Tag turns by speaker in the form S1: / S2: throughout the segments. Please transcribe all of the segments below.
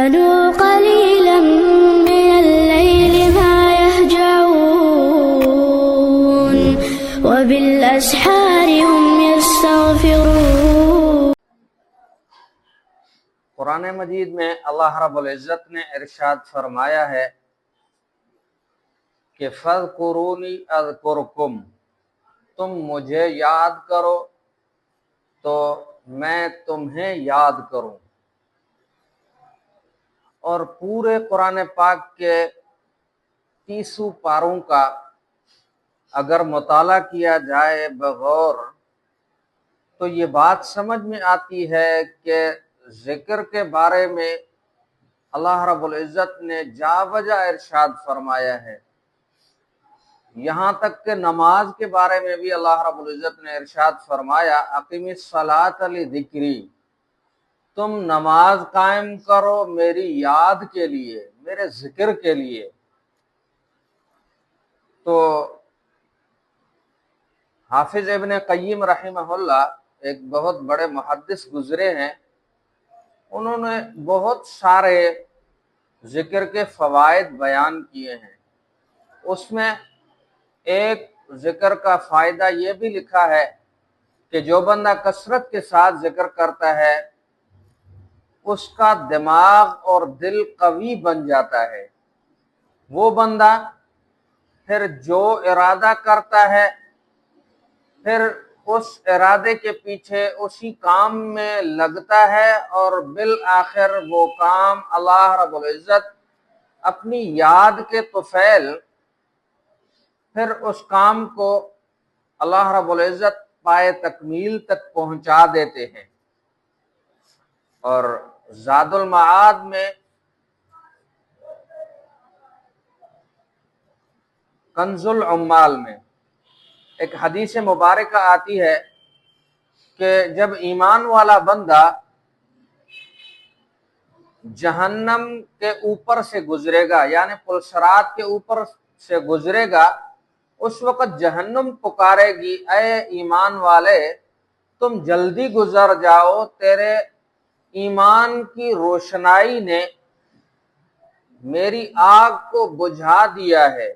S1: كانوا قليلا من الليل ما يهجعون وبالأسحار هم يستغفرون۔
S2: قرآن مجید میں اللہ رب العزت نے ارشاد فرمایا ہے کہ فَاذْكُرُونِي أَذْكُرْكُمْ، تم مجھے یاد کرو تو میں تمہیں یاد کروں۔ اور پورے قرآن پاک کے 30 پاروں کا اگر مطالعہ کیا جائے بغور تو یہ بات سمجھ میں آتی ہے کہ ذکر کے بارے میں اللہ رب العزت نے جا وجہ ارشاد فرمایا ہے۔ یہاں تک کہ نماز کے بارے میں بھی اللہ رب العزت نے ارشاد فرمایا اقیم الصلاۃ لذکری، تم نماز قائم کرو میری یاد کے لیے، میرے ذکر کے لیے۔ تو حافظ ابن قیم رحمہ اللہ ایک بہت بڑے محدث گزرے ہیں، انہوں نے بہت سارے ذکر کے فوائد بیان کیے ہیں۔ اس میں ایک ذکر کا فائدہ یہ بھی لکھا ہے کہ جو بندہ کثرت کے ساتھ ذکر کرتا ہے اس کا دماغ اور دل قوی بن جاتا ہے، وہ بندہ پھر جو ارادہ کرتا ہے پھر اس ارادے کے پیچھے اسی کام میں لگتا ہے، اور بالآخر وہ کام اللہ رب العزت اپنی یاد کے طفیل پھر اس کام کو اللہ رب العزت پائے تکمیل تک پہنچا دیتے ہیں۔ اور زاد المعاد میں کنز العمال میں ایک حدیث مبارکہ آتی ہے کہ جب ایمان والا بندہ جہنم کے اوپر سے گزرے گا، یعنی پلسرات کے اوپر سے گزرے گا، اس وقت جہنم پکارے گی اے ایمان والے تم جلدی گزر جاؤ، تیرے ایمان کی روشنائی نے میری آگ کو بجھا دیا ہے۔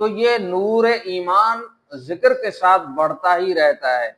S2: تو یہ نور ایمان ذکر کے ساتھ بڑھتا ہی رہتا ہے۔